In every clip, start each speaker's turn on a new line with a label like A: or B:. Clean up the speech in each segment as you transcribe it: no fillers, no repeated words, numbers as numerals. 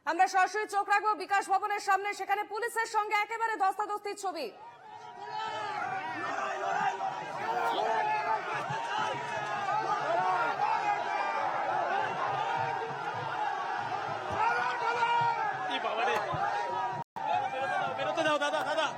A: আমরা সরাসরি চোখ রাখবো বিকাশ ভবনের সামনে, সেখানে পুলিশের সঙ্গে একেবারে ধস্তাধস্তির ছবি।
B: বেরোতে দাও দাদা দাদা।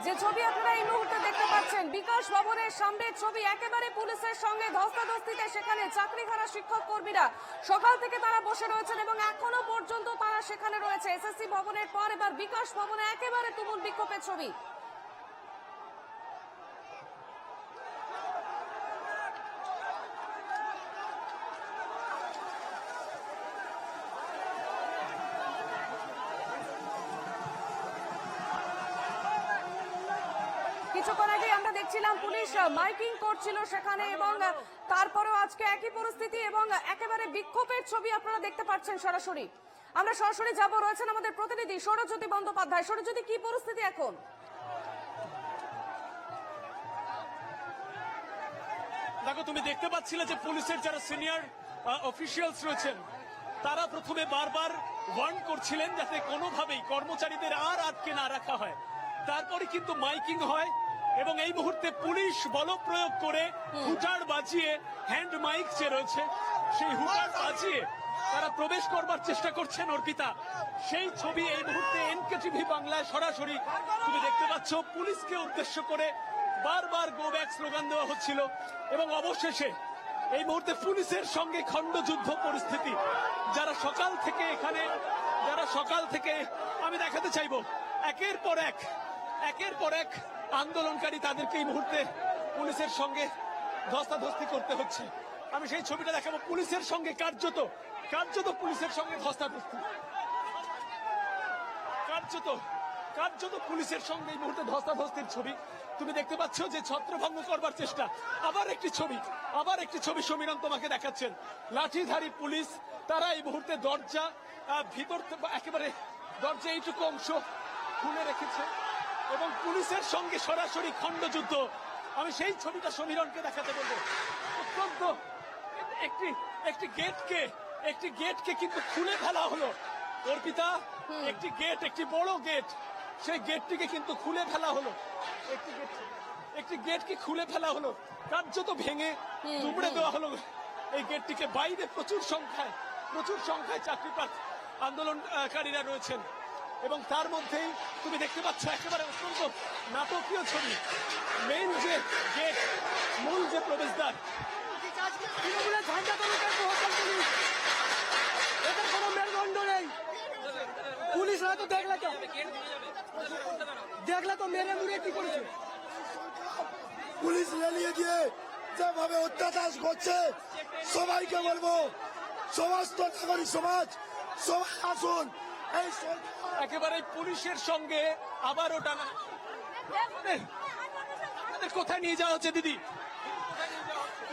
A: যে ছবি আপনারা এই মুহূর্তে দেখতে পাচ্ছেন বিকাশ ভবনের সামনের ছবি, একেবারে পুলিশের সঙ্গে ধস্তাধস্তিতে সেখানে চাকরিহারা শিক্ষক কর্মীরা সকাল থেকে তারা বসে রয়েছেন এবং এখনো পর্যন্ত তারা সেখানে রয়েছে। এসএসসি ভবনের পর এবার বিকাশ ভবনে একেবারে তুমুল বিক্ষোভের ছবি। কিছুক্ষণ আগে আমরা দেখছিলাম পুলিশ মাইকিং করছিল সেখানে, এবং তারপরেও আজকে একই পরিস্থিতি এবং একেবারে বিক্ষোভের ছবি আপনারা দেখতে পাচ্ছেন সরাসরি। আমরা সরাসরি যাব, রয়েছেন আমাদের প্রতিনিধি সৌরজ্যোতি বন্দ্যোপাধ্যায়। সৌরজ্যোতি, কি পরিস্থিতি এখন?
B: দেখো, তুমি দেখতে পাচ্ছিলে যে পুলিশের যারা সিনিয়র অফিসিয়ালস রয়েছেন তারা প্রথমে বারবার ওয়ার্ন করছিলেন যাতে কোনোভাবেই কর্মচারীদের আর আটকে না রাখা হয়। তারপরে কিন্তু মাইকিং হয় এবং এই মুহূর্তে পুলিশ বল প্রয়োগ করে হুটার বাজিয়ে, হ্যান্ড মাইক যে রয়েছে সেই হুটার বাজিয়ে তারা প্রবেশ করবার চেষ্টা করছেন। অর্পিতা, সেই ছবি এই মুহূর্তে এনকেটিভি বাংলায় সরাসরি তুমি দেখতে পাচ্ছ। পুলিশকে উদ্দেশ্য করে বারবার গো ব্যাক স্লোগান দেওয়া হচ্ছিল এবং অবশেষে এই মুহূর্তে পুলিশের সঙ্গে খণ্ডযুদ্ধ পরিস্থিতি। যারা সকাল থেকে আমি দেখাতে চাইবো একের পর এক আন্দোলনকারী, তাদেরকে এই মুহূর্তে পুলিশের সঙ্গে ধস্তাধস্তি করতে হচ্ছে। আমি সেই ছবিটা দেখাবো। পুলিশের সঙ্গে কার্যত পুলিশের সঙ্গে ধস্তাধস্তি, কার্যত পুলিশের সঙ্গে এই মুহূর্তে ধস্তাধস্তির ছবি তুমি দেখতে পাচ্ছ। যে ছত্রভঙ্গ করবার চেষ্টা। আবার একটি ছবি সমীরণ তোমাকে দেখাচ্ছেন। লাঠিধারী পুলিশ, তারা এই মুহূর্তে দরজা ভিতর একেবারে দরজা এইটুকু অংশ খুলে রেখেছে এবং পুলিশের সঙ্গে সরাসরি খণ্ডযুদ্ধ। আমি সেই ছবিটা সমীরণকে দেখাতে বলবো। অত্যন্ত একটি গেটকে কিন্তু খুলে ফেলা হলো। অর্পিতা, একটি বড় গেট, সেই গেটটিকে কিন্তু খুলে ফেলা হলো। একটি গেটকে খুলে ফেলা হলো, কার্যত ভেঙে দুমড়ে দেওয়া হলো এই গেটটিকে। বাইরে প্রচুর সংখ্যায় চাকরিপ্রার্থী আন্দোলনকারীরা রয়েছেন এবং তার মধ্যেই তুমি দেখতে পাচ্ছ একেবারে অত্যন্ত নাটকীয় ছবি। মেইন যে গেট, মূল যে প্রবেশদ্বার,
C: এদের কোনো মেরুদণ্ড নেই। পুলিশরা তো দেখলে তো মেরে মুড়ে কি করেছে।
D: পুলিশ লেলিয়ে দিয়ে যেভাবে অত্যাচার করছে, সবাইকে বলবো, সমস্ত নাগরিক সমাজ সবাই আসুন। এই
B: একেবারে পুলিশের সঙ্গে আবারও টানা। কোথায় নিয়ে যাওয়া হচ্ছে দিদি?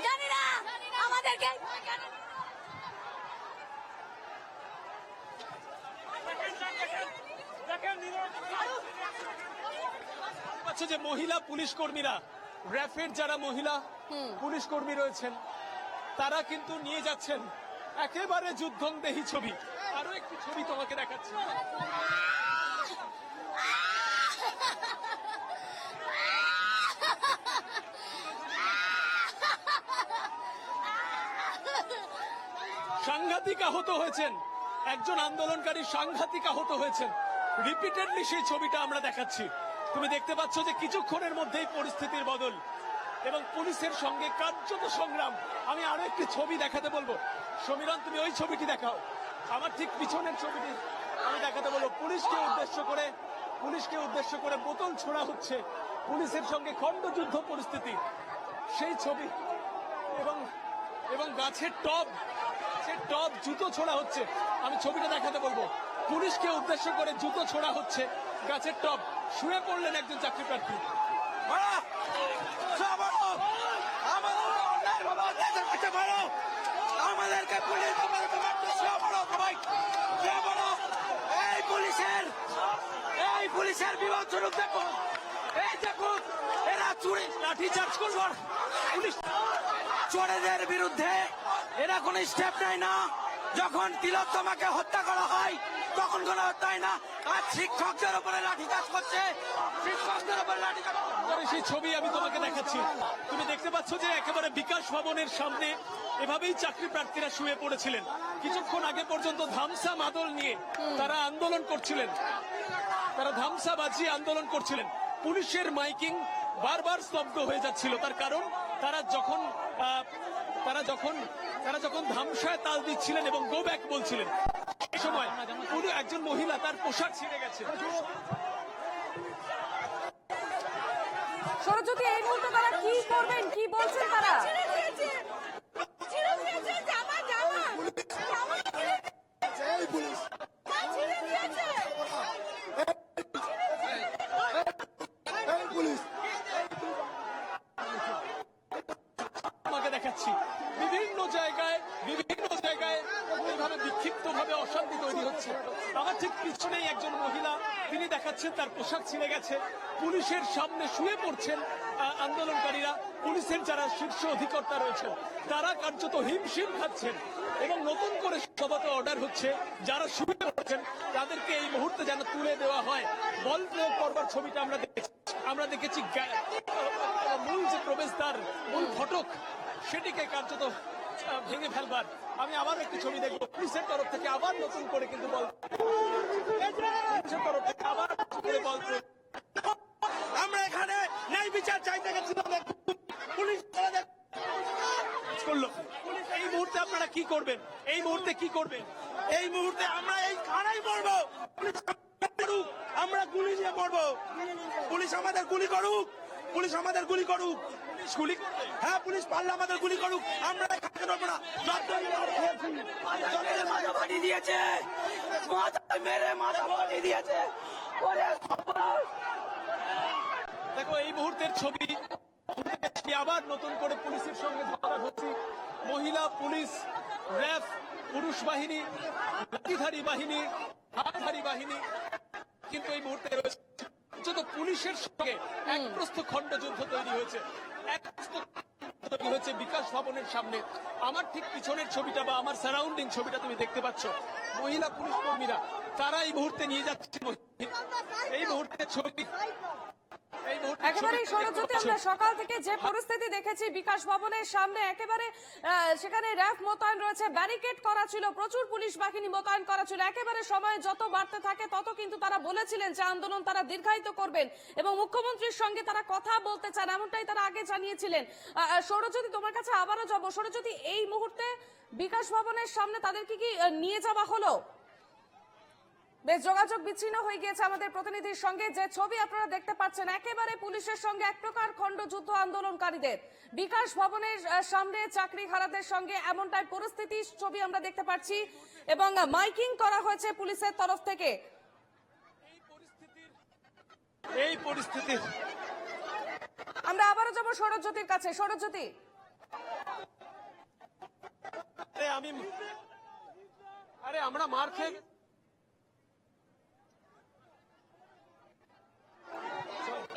E: জানি না, আমাদেরকে
B: যে মহিলা পুলিশ কর্মীরা, র্যাফের যারা মহিলা পুলিশ কর্মী রয়েছেন তারা কিন্তু নিয়ে যাচ্ছেন একেবারে যুদ্ধংদেহী ছবি। আরো একটি ছবি তোমাকে দেখাচ্ছি। সাংঘাতিক আহত হয়েছেন একজন আন্দোলনকারী, সাংঘাতিক আহত হয়েছেন। রিপিটেডলি সেই ছবিটা আমরা দেখাচ্ছি। তুমি দেখতে পাচ্ছ যে কিছুক্ষণের মধ্যেই পরিস্থিতির বদল এবং পুলিশের সঙ্গে কার্যত সংগ্রাম। আমি আরো একটি ছবি দেখাতে বলবো। সমীরণ, তুমি ওই ছবিটি দেখাও। আমার ঠিক পিছনের ছবিটি আমি দেখাতে বলবো। পুলিশকে উদ্দেশ্য করে বোতল ছোড়া হচ্ছে, পুলিশের সঙ্গে খণ্ডযুদ্ধ পরিস্থিতি সেই ছবি এবং গাছের টব জুতো ছোড়া হচ্ছে। আমি ছবিটা দেখাতে বলবো। পুলিশকে উদ্দেশ্য করে জুতো ছোড়া হচ্ছে, গাছের টব। শুয়ে পড়লেন একজন চাকরি প্রার্থী।
D: আমাদেরকে পুলিশ
C: উদাহরণস্বরূপ দেখুন, এই দেখুন এরা চুরি
B: লাঠি চার্জ করবো পুলিশ।
C: চোরেদের বিরুদ্ধে এরা কোনো স্টেপ নেয় না। যখন তিলোত্তমাকে হত্যা করা হয় তখন কোনো হত্যা হয় না। আজ শিক্ষকদের উপরে লাঠিচার্জ করছে, শিক্ষকদের উপরে লাঠিচার্জ
B: এবারে সেই ছবি আমি তোমাকে দেখাচ্ছি। তুমি দেখতে পাচ্ছ যে একেবারে বিকাশ ভবনের সামনে এভাবেই চাকরি প্রার্থীরা শুয়ে পড়েছিলেন। কিছুক্ষণ আগে পর্যন্ত ধামসা মাদল নিয়ে তারা আন্দোলন করছিলেন, তারা ধামসা বাজিয়ে আন্দোলন করছিলেন। পুলিশের মাইকিং বারবার স্তব্ধ হয়ে যাচ্ছিল। তার কারণ তারা যখন ধামসায় তাল দিচ্ছিলেন এবং গো ব্যাক বলছিলেন, এই সময় একজন মহিলা তার পোশাক ছিঁড়ে গেছে।
A: সরস্বতী, এই মুহূর্তে তারা কি করবেন, কি বলছেন তারা?
D: এই পুলিশ এই পুলিশ
B: তোমাকে দেখাচ্ছি বিভিন্ন জায়গায় এইভাবে বিক্ষিপ্ত ভাবে অশান্তি তৈরি হচ্ছে। আমার ঠিক পিছনেই একজন মহিলা, তিনি দেখাচ্ছেন তার পোশাক ছিঁড়ে গেছে। পুলিশের সামনে শুয়ে পড়ছেন আন্দোলনকারীরা। পুলিশের যারা শীর্ষ অধিকর্তা রয়েছেন তারা কার্যত হিমশিম খাচ্ছেন এবং নতুন করে সভাতে অর্ডার হচ্ছে যারা শুয়ে পড়ছেন তাদেরকে এই মুহূর্তে যেন তুলে দেওয়া হয়। বল প্রয়োগ করবার ছবিটা আমরা দেখেছি মূল যে প্রবেশদ্বার, মূল ফটক, সেটিকে কার্যত ভেঙে ফেলবার। আমি আবার একটি ছবি দেখবো। পুলিশের তরফ থেকে আবার নতুন করে কিন্তু বল, পুলিশের তরফ থেকে আবার নতুন করে বল প্রয়োগ।
C: আমরা এখানে ন্যায় বিচার চাইতে গেছিলাম, পুলিশ
B: করলো। এই মুহূর্তে আপনারা কি করবেন? এই মুহূর্তে কি করবেন?
C: এই মুহূর্তে আমরা এই খানায় পড়বো, আমরা গুলি নিয়ে পড়বো। পুলিশ আমাদের গুলি করুক, পুলিশ আমাদের গুলি করুক,
B: পুলিশ গুলি করবে?
C: হ্যাঁ পুলিশ পারলে আমাদের গুলি করুক। আমরা খাতে নেবো না। মাথা ফাটিয়ে দিয়েছে, মাথা মেরে মাথা ফাটিয়ে দিয়েছে। ওরে সর্বনাশ।
B: দেখো এই মুহূর্তের ছবি, আবার নতুন করে পুলিশের সঙ্গে ধস্তাধস্তি। মহিলা পুলিশ, র্যাব, পুরুষ বাহিনী, লাঠিধারী বাহিনী, হাতধারী বাহিনী কিন্তু এই মুহূর্তে রয়েছে। যত পুলিশের সঙ্গে এক প্রস্থ খণ্ড যুদ্ধ তৈরি হয়েছে, এক প্রস্থ তৈরি হয়েছে বিকাশ ভবনের সামনে। আমার ঠিক পিছনের ছবিটা বা আমার সারাউন্ডিং ছবিটা তুমি দেখতে পাচ্ছ। মহিলা পুলিশ কর্মীরা তারা এই মুহূর্তে নিয়ে যাচ্ছে এই মুহূর্তের ছবি।
A: একেবারেই সরস্বতী, আমরা সকাল থেকে যে পরিস্থিতি দেখেছি বিকাশ ভবনের সামনে, একেবারে সেখানে র্যাব মোতায়েন রয়েছে, ব্যারিকেড করা ছিল, প্রচুর পুলিশ বাহিনী মোতায়েন করা ছিল। একেবারে সময় যত বাড়তে থাকে তত কিন্তু তারা বলেছিলেন যে আন্দোলন তারা দীর্ঘায়িত করবেন এবং মুখ্যমন্ত্রীর সঙ্গে তারা কথা বলতে চান, এমনটাই তারা আগে জানিয়েছিলেন। সরস্বতী, তোমার কাছে আবারও যাবো। সরস্বতী, এই মুহূর্তে বিকাশ ভবনের সামনে তাদেরকে কি নিয়ে যাওয়া হলো? বেশ যোগাযোগ বিচ্ছিন্ন হয়ে গিয়েছে আমাদের প্রতিনিধির সঙ্গে। যে ছবি আপনারা দেখতে পাচ্ছেন, একেবারে পুলিশের সঙ্গে এক প্রকার খণ্ডযুদ্ধ আন্দোলনকারীদের। বিকাশ ভবনের সামনে চাকরিহারাদের সঙ্গে এমনটাই পরিস্থিতির ছবি আমরা দেখতে পাচ্ছি এবং মাইকিং করা হয়েছে পুলিশের তরফ থেকে।
B: এই পরিস্থিতি
A: আমরা আবারও যাবো সরস্বতীর কাছে। সরস্বতী,
B: আমরা মার খেয়ে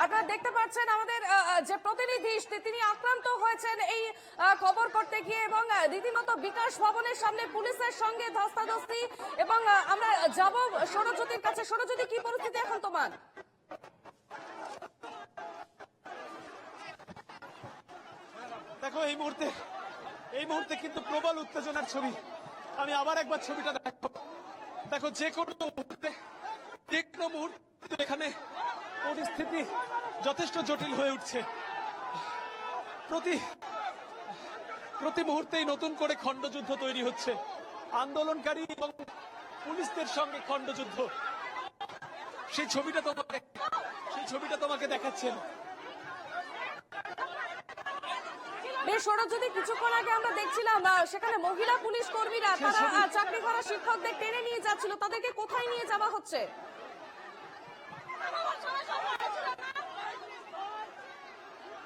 A: আপনারা দেখতে পাচ্ছেন আমাদের যে প্রতিনিধি তিনি আক্রান্ত হয়েছেন এই খবর করতে গিয়ে এবং রীতিমতো বিকাশ ভবনের সামনে পুলিশের সঙ্গে ধস্তাধস্তি। এবং আমরা যাব সরস্বতীর কাছে। সরস্বতী, কি পরিস্থিতি এখন তোমার?
B: দেখো এই মুহূর্তে কিন্তু প্রবল উত্তেজনার ছবি। আমি আবার একবার ছবিটা দেখো যে কোনো মুহূর্তে এখানে পরিস্থিতি যথেষ্ট জটিল হয়ে উঠছে। প্রতি মুহূর্তেই নতুন করে খণ্ডযুদ্ধ তৈরি হচ্ছে। আন্দোলনকারী এবং পুলিশদের সঙ্গে খণ্ডযুদ্ধ। সেই ছবিটা তোমাকে দেখাচ্ছেন।
A: বেশ সরস্বতী, কিছুক্ষণ আগে আমরা দেখছিলাম সেখানে মহিলা পুলিশ কর্মীরা তারা চাকরি করা শিক্ষকদের টেনে নিয়ে যাচ্ছিল। তাদেরকে কোথায় নিয়ে যাওয়া হচ্ছে?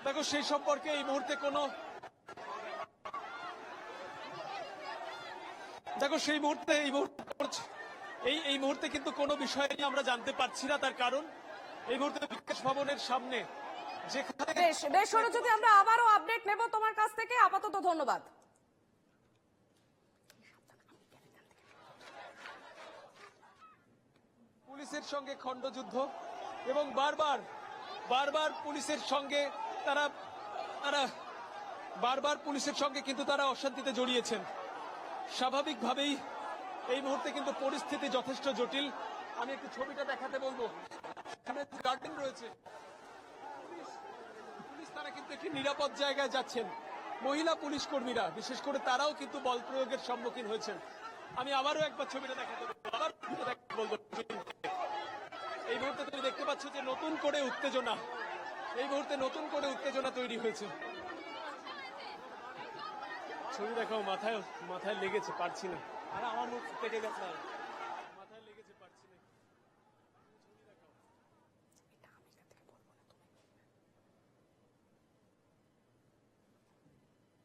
B: দেখো সেই সম্পর্কে এই মুহূর্তে এই মুহূর্তে কিন্তু কোনো বিষয় নিয়ে আমরা জানতে পারছি না। তার কারণ এই মুহূর্তে বিকাশ ভবনের সামনে যেখানে
A: বেশ বেশ সরস্বতী, আমরা আবারও আপডেট নেব তোমার কাছ থেকে। আপাতত ধন্যবাদ।
B: পুলিশের সঙ্গে খণ্ডযুদ্ধ এবং বারবার পুলিশের সঙ্গে তারা বারবার পুলিশের সঙ্গে কিন্তু তারা অশান্তিতে জড়িয়েছেন। স্বাভাবিকভাবেই এই মুহূর্তে কিন্তু পরিস্থিতি যথেষ্ট জটিল। আমি একটু ছবিটা দেখাতে বলবো। এখানে গার্ডেন রয়েছে, পুলিশ তারা কিন্তু একটি নিরাপদ জায়গায় যাচ্ছেন। মহিলা পুলিশ কর্মীরা বিশেষ করে তারাও কিন্তু বল প্রয়োগের সম্মুখীন হয়েছেন। আমি আবারও একবার ছবিটা দেখাতে বলবো, বলবো। এই মুহূর্তে তুমি দেখতে পাচ্ছ যে নতুন করে উত্তেজনা তৈরি হয়েছে। ছবি দেখাও, মাথায় লেগেছে, পারছি না। আর আমার মুখ কেটে গেছে।